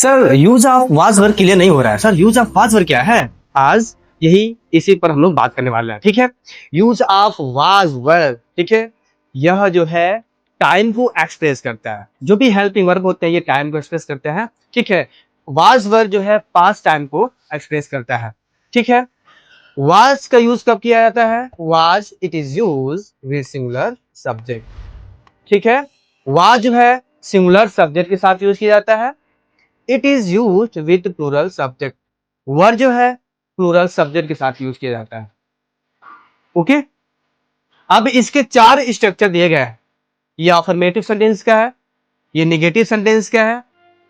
Sir use of was work clear नहीं हो रहा है। Sir use of was work क्या है? आज यही इसी पर हम लोग बात करने वाले हैं। ठीक है, यूज ऑफ वाज वर्क, ठीक है, यह जो है टाइम को एक्सप्रेस करता है। जो भी हेल्पिंग वर्ब होते हैं ये टाइम को एक्सप्रेस करते हैं। ठीक है, वाज वर्क जो है पास्ट टाइम को एक्सप्रेस करता है। ठीक है, वाज का यूज कब किया जाता है? Was it is use with singular subject. ठीक है, वाज जो है सिंगुलर सब्जेक्ट के साथ यूज किया जाता है। It is use with plural subject. Were जो है प्लूरल सब्जेक्ट के साथ यूज किया जाता है। ओके, अब इसके चार स्ट्रक्चर दिए गए हैं। ये अफर्मेटिव सेंटेंस का है, ये नेगेटिव सेंटेंस का है,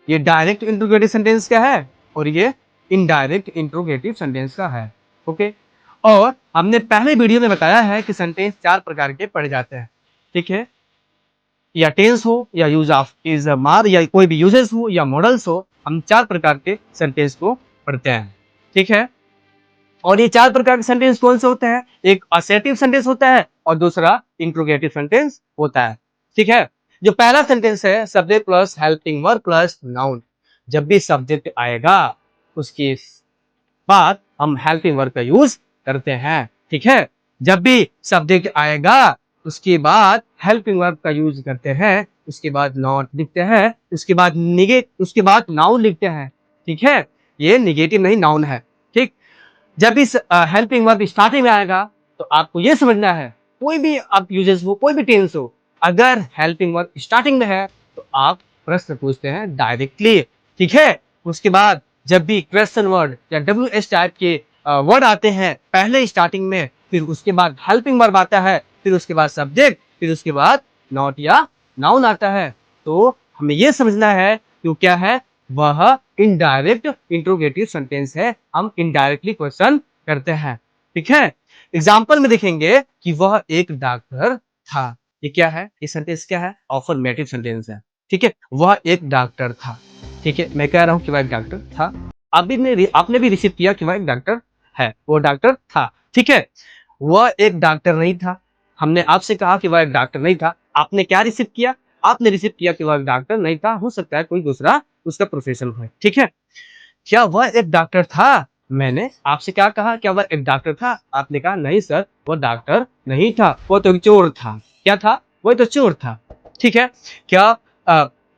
ये डायरेक्ट इंट्रोगेटिव सेंटेंस का है और ये इनडायरेक्ट इंट्रोगेटिव सेंटेंस का है। ओके, और हमने पहले वीडियो में बताया है कि सेंटेंस चार प्रकार के पढ़े जाते हैं। ठीक है, या टेंस हो या यूज ऑफ इज मार या कोई भी यूजेस हो या मॉडल्स हो, हम चार प्रकार के सेंटेंस को पढ़ते हैं। ठीक है, और ये चार प्रकार के सेंटेंस कौन से होते हैं? एक असर्टिव सेंटेंस होता है और दूसरा इंट्रोगेटिव सेंटेंस होता है। ठीक है, जो पहला सेंटेंस है subject plus helping verb plus noun. जब भी सब्जेक्ट आएगा उसके बाद हम हेल्पिंग वर्ब का यूज करते हैं। ठीक है, जब भी सब्जेक्ट आएगा उसके बाद हेल्पिंग वर्ब का यूज करते हैं, उसके बाद नॉट लिखते हैं, उसके बाद नाउन लिखते हैं। ठीक है, ये निगेटिव नहीं नाउन है। ठीक, जब इस हेल्पिंग वर्ब स्टार्टिंग में आएगा तो आपको ये समझना है, कोई भी आप यूजेस हो कोई भी टेंस हो, अगर हेल्पिंग वर्ब स्टार्टिंग में है तो आप प्रश्न पूछते हैं डायरेक्टली। ठीक है, उसके बाद जब भी क्वेश्चन वर्ड या WH टाइप के वर्ड आते हैं पहले स्टार्टिंग में, फिर उसके बाद हेल्पिंग वर्ब आता है, फिर उसके बाद सब्जेक्ट, फिर उसके बाद नॉट या नाउन आता है, तो हमें यह समझना है कि क्या है, वह इनडायरेक्ट इंट्रोगेटिव सेंटेंस है। हम इनडायरेक्टली क्वेश्चन करते हैं। ठीक है, एग्जांपल में देखेंगे कि वह एक डॉक्टर था। ये क्या है? ये सेंटेंस क्या है? अफर्मेटिव सेंटेंस है। ठीक है, वह एक डॉक्टर था। ठीक है, मैं कह रहा हूं कि वह एक डॉक्टर था। आपने भी रिसीव किया कि वह एक डॉक्टर है, वो डॉक्टर था। ठीक है, वह एक डॉक्टर नहीं था। हमने आपसे कहा कि वह एक डॉक्टर नहीं था, आपने क्या रिसीव किया? आपने रिसीव किया कि वह एक डॉक्टर नहीं था, हो सकता है कोई दूसरा उसका प्रोफेशन है। ठीक है, क्या वह एक डॉक्टर था? मैंने आपसे क्या कहा? क्या वह एक डॉक्टर था? आपने कहा नहीं सर, वह डॉक्टर नहीं था, वो तो एक चोर था। क्या था? वह तो चोर था। ठीक है, क्या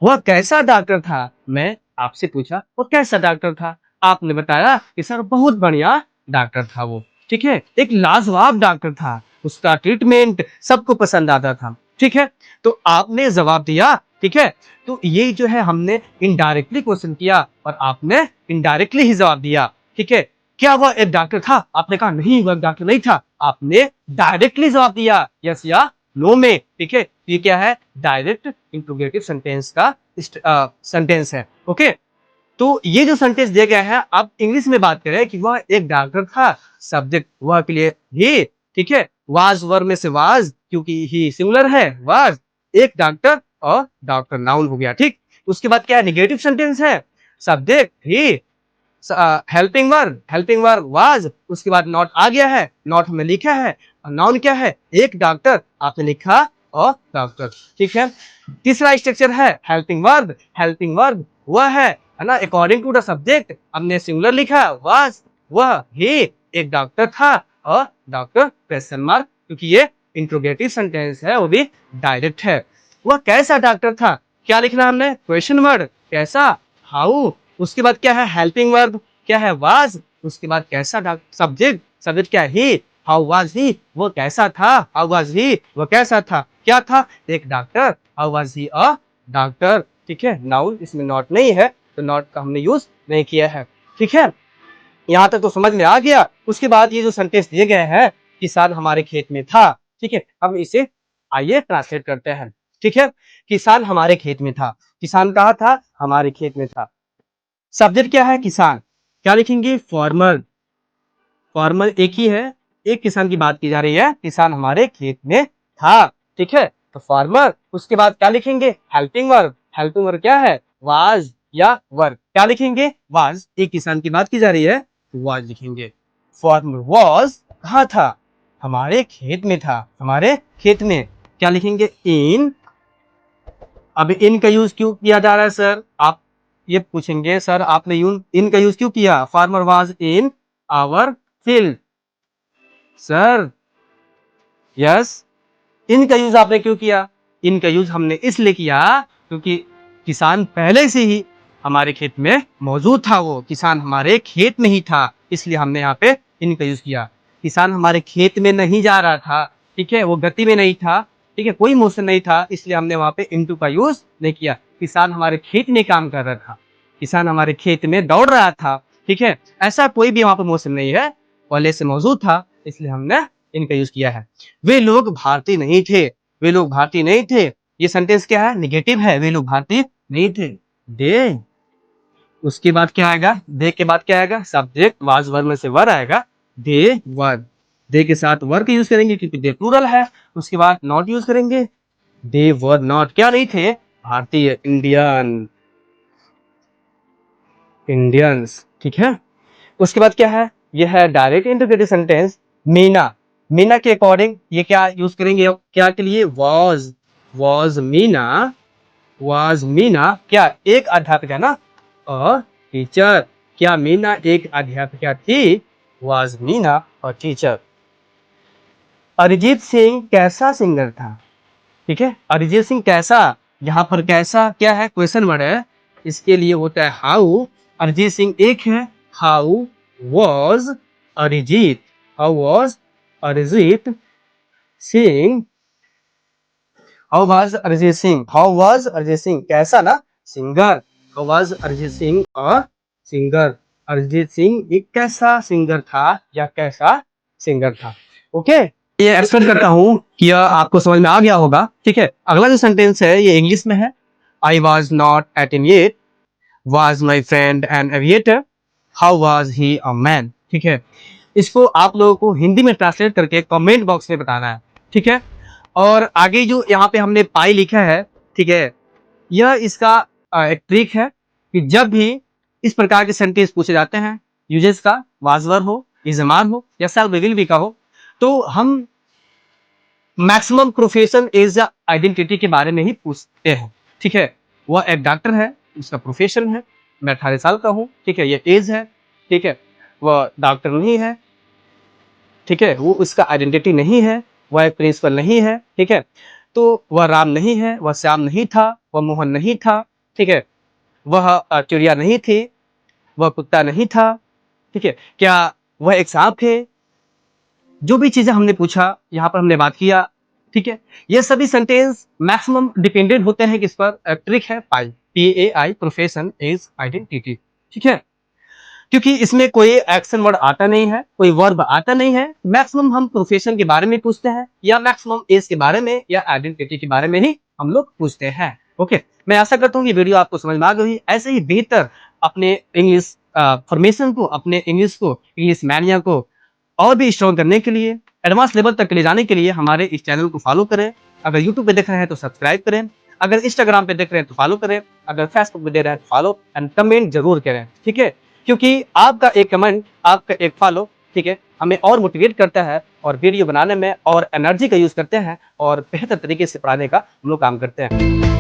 वह कैसा डॉक्टर था? मैं आपसे पूछा वो कैसा डॉक्टर था, आपने बताया कि सर बहुत बढ़िया डॉक्टर था वो। ठीक है, एक लाजवाब डॉक्टर था, उसका ट्रीटमेंट सबको पसंद आता था। ठीक है, तो आपने जवाब दिया। ठीक है, तो ये जो है हमने इनडायरेक्टली क्वेश्चन किया और आपने इनडायरेक्टली ही जवाब दिया। ठीक है, क्या वह एक डॉक्टर था? आपने कहा नहीं वह डॉक्टर नहीं था, आपने डायरेक्टली जवाब दिया यस या नो में। ठीक है, ये क्या है? डायरेक्ट इंट्रोगेटिव सेंटेंस का सेंटेंस है। ओके, तो ये जो सेंटेंस दिया गया है, आप इंग्लिश में बात करें कि वह एक डॉक्टर था, सब्जेक्ट वह के लिए ही। ठीक है, वाज वर्ब में से वाज, क्योंकि ही सिंगुलर है, वाज एक डॉक्टर और डॉक्टर नाउन हो गया। ठीक, उसके बाद क्या है? नेगेटिव सेंटेंस है, subject he, helping verb was, उसके बाद नॉट आ गया है, नॉट में लिखा है, और नाउन क्या है? एक डॉक्टर, आपने लिखा और डॉक्टर। ठीक है, तीसरा स्ट्रक्चर है हेल्पिंग वर्ब वह है ना, अकॉर्डिंग टू द सब्जेक्ट हमने सिंगुलर लिखा वाज, वह ही एक डॉक्टर था और डॉक्टर क्वेश्चन मार्क, क्योंकि ये इंट्रोगेटिव सेंटेंस है वो भी डायरेक्ट है। वह कैसा डॉक्टर था? क्या लिखना हमने? क्वेश्चन वर्ड, कैसा, हाउ, उसके बाद क्या है? हेल्पिंग वर्ब क्या है? वाज, उसके बाद कैसा सब्जेक्ट क्या है? ही, हाउ वाज ही, वो कैसा था, हाउ वाज ही, वो कैसा था, क्या था? एक doctor, how was he a doctor. ठीक है, नाउन इसमें नॉट नहीं है तो नॉट का हमने यूज नहीं किया है। ठीक है, यहाँ तक तो समझ में आ गया। उसके बाद ये जो सेंटेंस दिए गए हैं, किसान हमारे खेत में था। ठीक है, हम इसे आइए ट्रांसलेट करते हैं। ठीक है, किसान हमारे खेत में था, किसान कहा था? हमारे खेत में था। सब्जेक्ट क्या है? किसान, क्या लिखेंगे? फॉर्मर, फॉर्मर एक ही है, एक किसान की बात की जा रही है, किसान हमारे खेत में था। ठीक है, तो फॉर्मर, उसके बाद क्या लिखेंगे? हेल्पिंग वर्ब क्या है? वाज या वर्क, क्या लिखेंगे? वाज, एक किसान की बात की जा रही है, वाज लिखेंगे। फॉर्मर वाज कहा था? हमारे खेत में था, हमारे खेत में, क्या लिखेंगे? इन। अब इन का यूज क्यों किया जा रहा है सर? आप ये पूछेंगे सर आपने इन का यूज क्यों किया, farmer was in our field. Sir yes, इनका यूज आपने क्यों किया, इनका यूज हमने इसलिए किया क्योंकि किसान पहले से ही हमारे खेत में मौजूद था, वो किसान हमारे खेत में ही था, इसलिए हमने यहाँ पे इनका यूज किया। किसान हमारे खेत में नहीं जा रहा था, ठीक है, वो गति में नहीं था, ठीक है, कोई मोशन नहीं था, इसलिए हमने वहां पे इनटू का यूज नहीं किया। किसान हमारे खेत में काम कर रहा था, किसान हमारे खेत में दौड़ रहा था, ठीक है, ऐसा कोई भी वहां पे मोशन नहीं है, पहले से मौजूद था, इसलिए हमने इनका यूज किया है। वे लोग भारतीय नहीं थे, वे लोग भारतीय नहीं थे, ये सेंटेंस क्या है, निगेटिव है, वे लोग भारतीय नहीं थे। दे, उसके बाद क्या आएगा, दे के बाद क्या आएगा, सब्जेक्ट वाज वर्ब में से वर आएगा, दे वर, दे के साथ वर का यूज करेंगे क्योंकि दे प्लूरल है। उसके बाद नॉट यूज करेंगे, दे वर नॉट, क्या नहीं थे, भारतीय, इंडियन, इंडियंस, ठीक है। उसके बाद क्या है, यह है direct integrated sentence. Meena, Meena के अकॉर्डिंग ये क्या यूज करेंगे, क्या के लिए, वाज मीना, वाज मीना क्या एक अध्यापिका ना, और टीचर, क्या मीना एक अध्यापिका थी, वाज मीना और टीचर। अरिजीत सिंह कैसा सिंगर था, ठीक है, अरिजीत सिंह कैसा, यहाँ पर कैसा क्या है, क्वेश्चन वर्ड है, इसके लिए होता है हाउ। अरिजीत सिंह एक है, how was Arijit, how was Arijit Singh, how was Arijit Singh, how was Arijit Singh कैसा ना, singer, how was Arijit Singh और सिंगर, अरिजीत सिंह एक कैसा सिंगर था या कैसा सिंगर था। ओके, ये एक्सपेक्ट करता हूँ कि यह आपको समझ में आ गया होगा, ठीक है। अगला जो सेंटेंस है ये इंग्लिश में है, I was not at in yet, was my friend an aviator, how was he a man, ठीक है। इसको आप लोगों को हिंदी में ट्रांसलेट करके कमेंट बॉक्स में बताना है, ठीक है। और आगे जो यहाँ पे हमने पाई लिखा है, ठीक है, यह इसका एक ट्रिक है कि जब भी इस प्रकार के सेंटेंस पूछे जाते हैं, यूजेस का वाजवर हो, इजमार हो या सेल्फ रिवील भी का हो, तो हम मैक्सिमम प्रोफेशन एज या आइडेंटिटी के बारे में ही पूछते हैं, ठीक है। वह एक डॉक्टर है, उसका प्रोफेशन है, मैं 18 साल का हूँ, ठीक है, ये एज है, ठीक है। वह डॉक्टर नहीं है, ठीक है, वो उसका आइडेंटिटी नहीं है, वह एक प्रिंसिपल नहीं है, ठीक है। तो वह राम नहीं है, वह श्याम नहीं था, वह मोहन नहीं था, ठीक है, वह चिड़िया नहीं थी, वह कुत्ता नहीं था, ठीक है, क्या वह एक सांप है। जो भी चीजें हमने पूछा यहाँ पर हमने बात किया, ठीक है, ये सभी सेंटेंस मैक्सिमम डिपेंडेंट होते हैं किस पर, ट्रिक है पाई, PAI, प्रोफेशन एज आइडेंटिटी, ठीक है। क्योंकि इसमें कोई एक्शन वर्ड आता नहीं है, कोई वर्ब आता नहीं है, मैक्सिमम हम प्रोफेशन के बारे में पूछते हैं या मैक्सिमम एज के बारे में या आइडेंटिटी के बारे में ही हम लोग पूछते हैं। ओके, मैं आशा करता हूँ ये वीडियो आपको समझ में आ गई। ऐसे ही बेहतर अपने इंग्लिश फॉर्मेशन को, अपने इंग्लिश मैनिया को और भी स्ट्रॉन्ग करने के लिए, एडवांस लेवल तक ले जाने के लिए हमारे इस चैनल को फॉलो करें। अगर यूट्यूब पे देख रहे हैं तो सब्सक्राइब करें, अगर इंस्टाग्राम पे देख रहे हैं तो फॉलो करें, अगर फेसबुक पे दे रहे हैं तो फॉलो एंड कमेंट जरूर करें, ठीक है। क्योंकि आपका एक कमेंट, आपका एक फॉलो, ठीक है, हमें और मोटिवेट करता है और वीडियो बनाने में और एनर्जी का यूज करते हैं और बेहतर तरीके से पढ़ाने का हम लोग काम करते हैं।